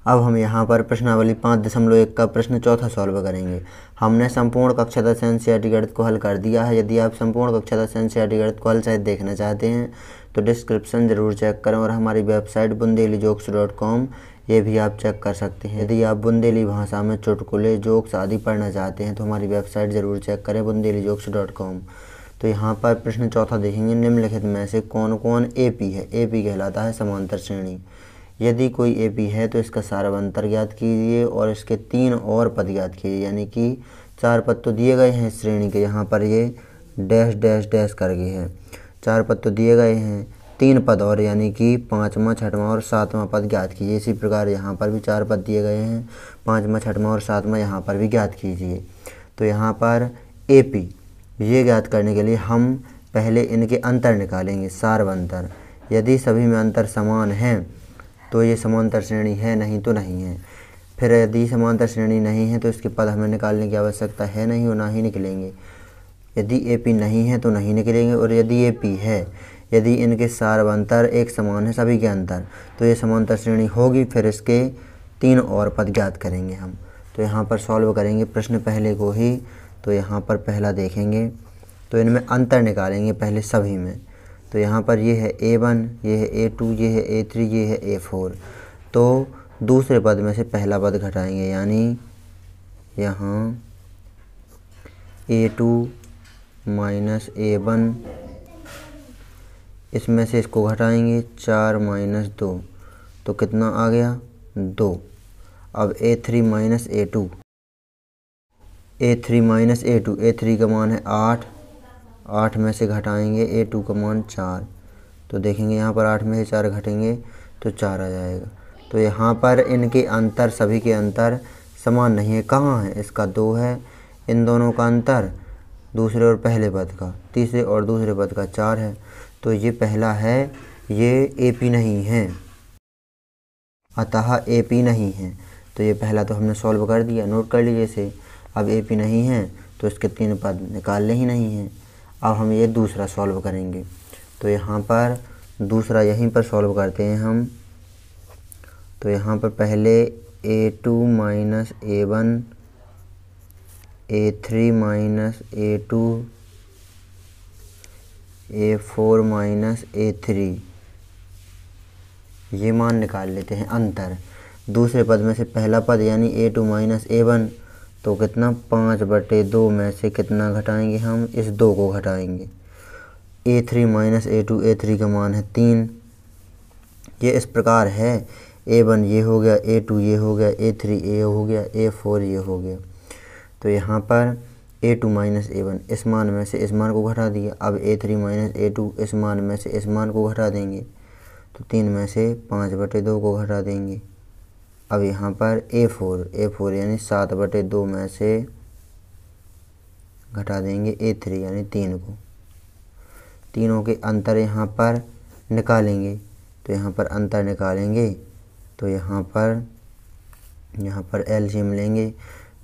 अब हम यहाँ पर प्रश्नावली 5.1 का प्रश्न चौथा सॉल्व करेंगे। हमने संपूर्ण कक्षा 10 एनसीईआरटी गणित को हल कर दिया है। यदि आप संपूर्ण कक्षा 10 एनसीईआरटी गणित को हल सहित देखना चाहते हैं तो डिस्क्रिप्शन ज़रूर चेक करें और हमारी वेबसाइट bundelijokes.com ये भी आप चेक कर सकते हैं। यदि आप बुंदेली भाषा में चुटकुले, जोक्स आदि पढ़ना चाहते हैं तो हमारी वेबसाइट ज़रूर चेक करें bundelijokes.com। तो यहाँ पर प्रश्न चौथा देखेंगे, निम्नलिखित में से कौन कौन एपी है। एपी कहलाता है समांतर श्रेणी। यदि कोई एपी है तो इसका सारवंतर ज्ञात कीजिए और इसके 3 और पद ज्ञात कीजिए। यानी कि 4 पद तो दिए गए हैं इस श्रेणी के, यहाँ पर ये डैश डैश डैश करके है। 4 पद तो दिए गए हैं, 3 पद और यानी कि 5वां, 6वां और 7वां पद ज्ञात कीजिए। इसी प्रकार यहाँ पर भी 4 पद दिए गए हैं, 5वां, 6वां और 7वां यहाँ पर भी ज्ञात कीजिए। तो यहाँ पर एपी ये ज्ञात करने के लिए हम पहले इनके अंतर निकालेंगे, सारवंतर। यदि सभी में अंतर समान है तो ये समांतर श्रेणी है, नहीं तो नहीं है। फिर यदि समांतर श्रेणी नहीं है तो इसके पद हमें निकालने की आवश्यकता है नहीं और ना ही निकलेंगे। यदि एपी नहीं है तो नहीं निकलेंगे और यदि एपी है, यदि इनके सारवंतर एक समान है सभी के अंतर, तो ये समांतर श्रेणी होगी। फिर इसके 3 और पद ज्ञात करेंगे हम। तो यहाँ पर सॉल्व करेंगे प्रश्न पहले को ही। तो यहाँ पर पहला देखेंगे तो इनमें अंतर निकालेंगे पहले सभी में। तो यहाँ पर ये है A1, ये है A2, ये है A3, ये है A4। तो दूसरे पद में से पहला पद घटाएंगे, यानी यहाँ A2 माइनस A1, इसमें से इसको घटाएंगे 4 माइनस 2, तो कितना आ गया 2। अब A3 minus A2, A3 minus A2, A3 का मान है 8, 8 में से घटाएंगे A2 का मान 4, तो देखेंगे यहाँ पर 8 में से 4 घटेंगे तो 4 आ जाएगा। तो यहाँ पर इनके अंतर, सभी के अंतर समान नहीं है। कहाँ है? इसका 2 है, इन दोनों का अंतर दूसरे और पहले पद का, तीसरे और दूसरे पद का 4 है। तो ये पहला है, ये एपी नहीं है, अतः एपी नहीं है। तो ये पहला तो हमने सॉल्व कर दिया, नोट कर लीजिए इसे। अब एपी नहीं है तो इसके 3 पद निकालने ही नहीं हैं। अब हम ये दूसरा सॉल्व करेंगे। तो यहाँ पर दूसरा यहीं पर सॉल्व करते हैं हम। तो यहाँ पर पहले A2 minus A1, A3 minus A2, A4 minus A3, ये मान निकाल लेते हैं अंतर। दूसरे पद में से पहला पद यानी A2 माइनस A1, तो कितना 5/2 में से कितना घटाएंगे हम? इस 2 को घटाएंगे। A3 माइनस A2, A3 का मान है 3। ये इस प्रकार है, A1 ये हो गया, A2 ये हो गया, A3 ये हो गया, A4 ये हो गया। तो यहाँ पर A2 माइनस A1 इस मान में से इस मान को घटा दिया। अब A3 माइनस A2 इस मान में से इस मान को घटा देंगे, तो 3 में से 5/2 को घटा देंगे। अब यहाँ पर A4 यानी 7/2 में से घटा देंगे A3 यानी 3 को। तीनों के अंतर यहाँ पर निकालेंगे। तो यहाँ पर अंतर निकालेंगे तो यहाँ पर एलसीएम लेंगे।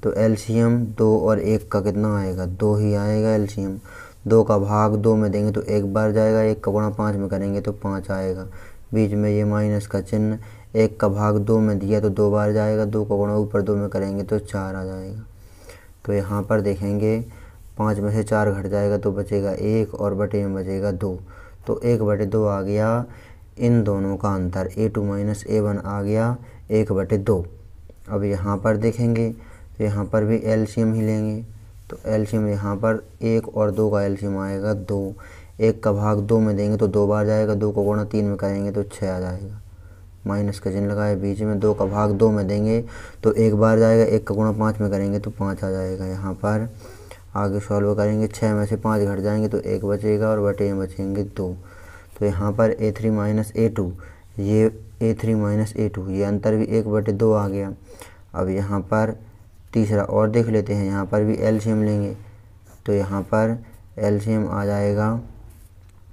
तो एलसीएम 2 और 1 का कितना आएगा? 2 ही आएगा एलसीएम। 2 का भाग 2 में देंगे तो 1 बार जाएगा, 1 का गुणा 5 में करेंगे तो 5 आएगा। बीच में ये माइनस का चिन्ह, 1 का भाग 2 में दिया तो 2 बार जाएगा, 2 का गुणा ऊपर 2 में करेंगे तो 4 आ जाएगा। तो यहाँ पर देखेंगे 5 में से 4 घट जाएगा तो बचेगा 1 और बटे में बचेगा 2। तो 1/2 आ गया इन दोनों का अंतर। A2 माइनस A1 आ गया 1/2। अब यहाँ पर देखेंगे तो यहाँ पर भी एलसीएम ही लेंगे। तो एलसीएम यहाँ पर 1 और 2 का एलसीएम आएगा 2। 1 का भाग 2 में देंगे तो 2 बार जाएगा, 2 का गुणा 3 में करेंगे तो 6 आ जाएगा। माइनस का चिन्ह लगाए बीच में। 2 का भाग 2 में देंगे तो 1 बार जाएगा, 1 का गुणा 5 में करेंगे तो 5 आ जाएगा। यहाँ पर आगे सॉल्व करेंगे, 6 में से 5 घट जाएंगे तो 1 बचेगा और बटे में बचेंगे 2। तो यहाँ पर A3 माइनस A2, ये A3 माइनस A2, ये अंतर भी 1/2 आ गया। अब यहाँ पर तीसरा और देख लेते हैं। यहाँ पर भी एलसीएम लेंगे। तो यहाँ पर एलसीएम आ जाएगा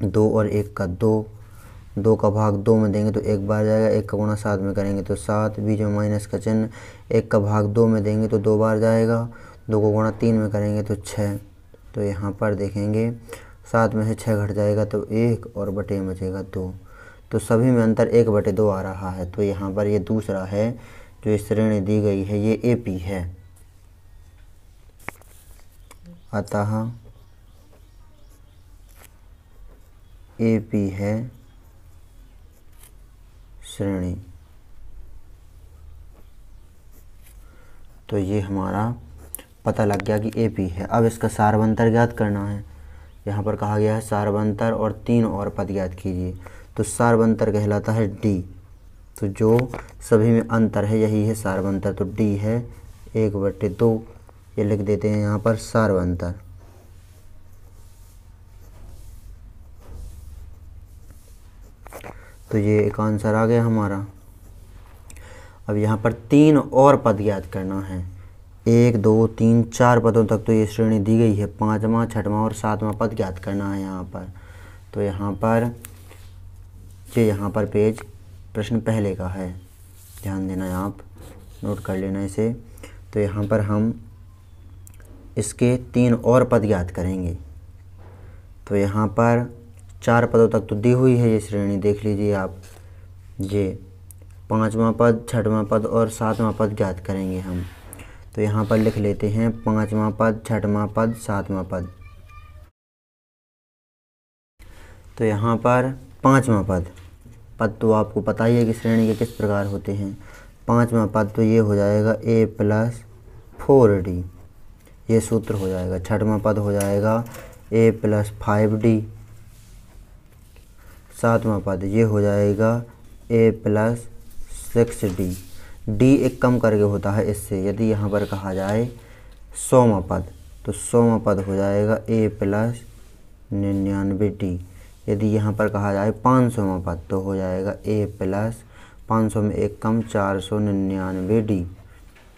2 और 1 का 2। 2 का भाग 2 में देंगे तो 1 बार जाएगा, 1 का गुणा 7 में करेंगे तो 7। बीच में माइनस का चिन्ह, 1 का भाग 2 में देंगे तो 2 बार जाएगा, 2 को गुणा 3 में करेंगे तो 6। तो यहाँ पर देखेंगे 7 में से 6 घट जाएगा तो 1 और बटे में बचेगा 2। तो सभी में अंतर 1/2 आ रहा है। तो यहाँ पर ये दूसरा है, जो श्रेणी दी गई है ये AP है, अतः AP है श्रेणी। तो ये हमारा पता लग गया कि AP है। अब इसका सारवंतर ज्ञात करना है। यहाँ पर कहा गया है सारवंतर और 3 और पद ज्ञात कीजिए। तो सारवंतर कहलाता है D। तो जो सभी में अंतर है यही है सारवंतर। तो D है 1/2, ये लिख देते हैं यहाँ पर सारवंतर। तो ये एक आंसर आ गया हमारा। अब यहाँ पर 3 और पद ज्ञात करना है। 1 2 3 4 पदों तक तो ये श्रेणी दी गई है। 5वां 6वां और 7वां पद ज्ञात करना है यहाँ पर। तो यहाँ पर पेज प्रश्न पहले का है, ध्यान देना, आप नोट कर लेना इसे। तो यहाँ पर हम इसके 3 और पद ज्ञात करेंगे। तो यहाँ पर 4 पदों तक तो दी हुई है ये श्रेणी, देख लीजिए आप। ये 5वां पद 6वां पद और 7वां पद ज्ञात करेंगे हम। तो यहाँ पर लिख लेते हैं 5वां पद 6वां पद 7वां पद। तो यहाँ पर 5वां पद तो आपको पता ही है कि श्रेणी के किस प्रकार होते हैं। 5वां पद तो ये हो जाएगा A+4D, ये सूत्र हो जाएगा। 6वां पद हो जाएगा A+5D। 7वां पद ये हो जाएगा A+6D। D एक कम करके होता है इससे। यदि यहाँ पर कहा जाए 100वां पद, तो 100वां पद हो जाएगा A+99D। यदि यहाँ पर कहा जाए 500वां पद, तो हो जाएगा A+500 में एक कम 499D।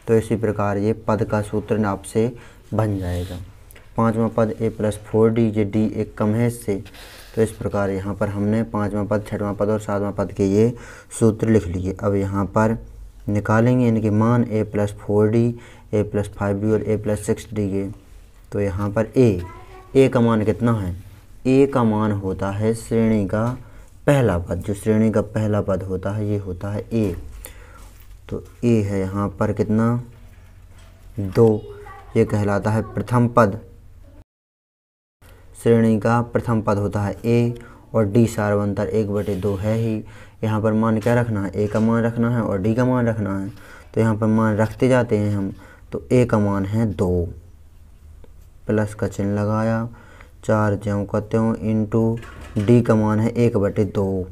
तो इसी प्रकार ये पद का सूत्र आपसे बन जाएगा। 5वां पद A+4D, ये D एक कम है इससे। तो इस प्रकार यहाँ पर हमने 5वां पद 6वां पद और 7वां पद के ये सूत्र लिख लिए। अब यहाँ पर निकालेंगे इनके मान A+4D, A+5D और A+6D के। तो यहाँ पर A का मान कितना है? A का मान होता है श्रेणी का पहला पद। जो श्रेणी का पहला पद होता है ये होता है A। तो A है यहाँ पर कितना? 2। ये कहलाता है प्रथम पद। श्रेणी का प्रथम पद होता है A और D सारवंतर 1/2 है ही। यहाँ पर मान क्या रखना है? A का मान रखना है और D का मान रखना है। तो यहाँ पर मान रखते जाते हैं हम। तो A का मान है 2, प्लस का चिन्ह लगाया, 4 ज्यों का त्यों इंटू D का मान है 1/2।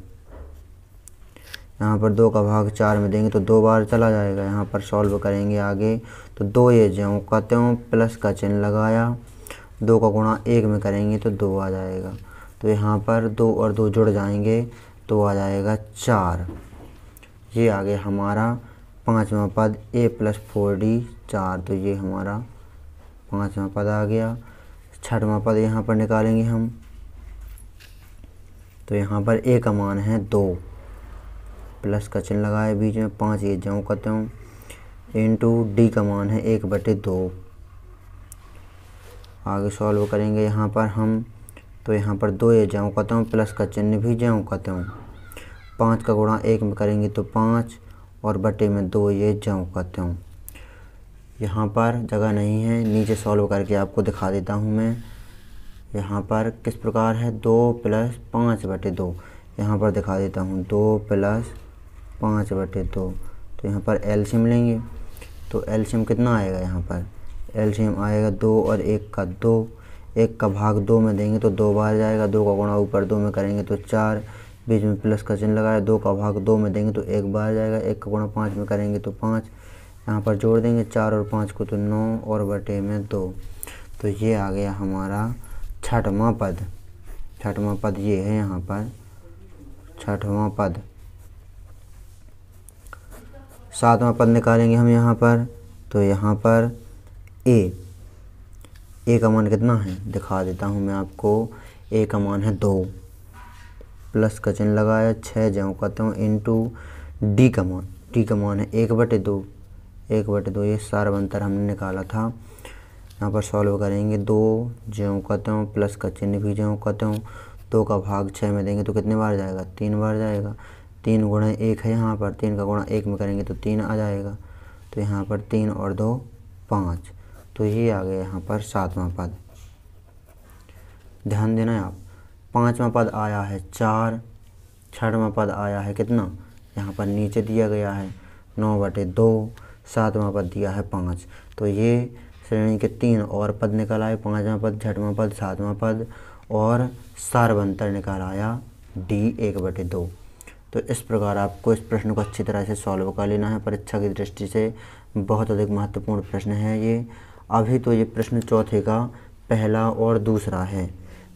यहाँ पर 2 का भाग 4 में देंगे तो 2 बार चला जाएगा। यहाँ पर सॉल्व करेंगे आगे तो 2 ये ज्यों का त्यों, प्लस का चिन्ह लगाया, 2 का गुणा 1 में करेंगे तो 2 आ जाएगा। तो यहाँ पर 2 और 2 जुड़ जाएंगे तो आ जाएगा 4। ये आ गया हमारा 5वां पद A+4D 4। तो ये हमारा 5वां पद आ गया। 6वां पद यहाँ पर निकालेंगे हम। तो यहाँ पर A का मान है 2, प्लस का चिन्ह लगाए बीच में, 5 ये ज्यों का त्यों इंटू D का मान है 1/2। आगे सॉल्व करेंगे यहाँ पर हम। तो यहाँ पर 2 ये ज्यों का त्यों, प्लस का चिन्ह भी ज्यों का त्यों, 5 का गुणा 1 में करेंगे तो 5 और बटे में 2 ये ज्यों का त्यों। यहाँ पर जगह नहीं है, नीचे सॉल्व करके आपको दिखा देता हूँ मैं। यहाँ पर किस प्रकार है? 2 + 5/2। यहाँ पर दिखा देता हूँ 2 + 5/2। तो यहाँ पर एलसीएम लेंगे। तो एलसीएम कितना आएगा? यहाँ पर एलसीएम आएगा 2 और 1 का 2। 1 का भाग 2 में देंगे तो 2 बार जाएगा। 2 का गुणा ऊपर 2 में करेंगे तो 4, बीच में प्लस का चिन्ह लगाया। 2 का भाग 2 में देंगे तो 1 बार जाएगा। 1 का गुणा 5 में करेंगे तो 5। यहाँ पर जोड़ देंगे 4 और 5 को तो 9 और बटे में 2। तो ये आ गया हमारा 6वां पद। 6वां पद ये है यहाँ पर 6वां पद। 7वां पद निकालेंगे हम यहाँ पर। तो यहाँ पर A का मान कितना है? दिखा देता हूँ मैं आपको। A का मान है 2, प्लस का चिन्ह लगाया, 6 ज्यों का त्यों इंटू D का मान है 1/2। 1/2 ये सारवंतर हमने निकाला था। यहाँ पर सॉल्व करेंगे 2 ज्यों का त्यों, प्लस का चिन्ह भी ज्यों का त्यों, 2 का भाग 6 में देंगे तो कितने बार जाएगा? 3 बार जाएगा। 3 गुणा 1 है यहाँ पर, 3 का गुणा 1 में करेंगे तो 3 आ जाएगा। तो यहाँ पर 3 और 2 5, तो ये आ गया यहाँ पर 7वां पद। ध्यान देना आप, 5वां पद आया है 4, 6वां पद आया है कितना, यहाँ पर नीचे दिया गया है 9/2, 7वां पद दिया है 5। तो ये श्रेणी के 3 और पद निकल आए, 5वां पद, 6वां पद, 7वां पद, और सार्वंतर निकाल आया D 1/2। तो इस प्रकार आपको इस प्रश्न को अच्छी तरह से सॉल्व कर लेना है। परीक्षा की दृष्टि से बहुत अधिक महत्वपूर्ण प्रश्न है ये। अभी तो ये प्रश्न चौथे का पहला और दूसरा है।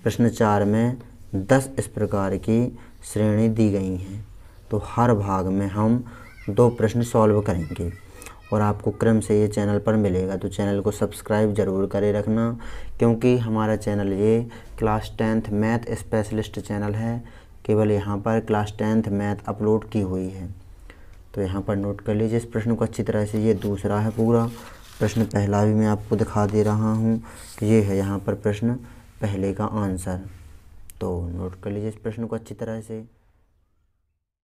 प्रश्न 4 में 10 इस प्रकार की श्रेणी दी गई हैं, तो हर भाग में हम 2 प्रश्न सॉल्व करेंगे और आपको क्रम से ये चैनल पर मिलेगा। तो चैनल को सब्सक्राइब ज़रूर करे रखना, क्योंकि हमारा चैनल ये class 10th math specialist channel है। केवल यहाँ पर क्लास 10th मैथ अपलोड की हुई है। तो यहाँ पर नोट कर लीजिए इस प्रश्न को अच्छी तरह से। ये दूसरा है पूरा। प्रश्न पहला भी मैं आपको दिखा दे रहा हूँ। ये है यहाँ पर प्रश्न पहले का आंसर। तो नोट कर लीजिए इस प्रश्न को अच्छी तरह से।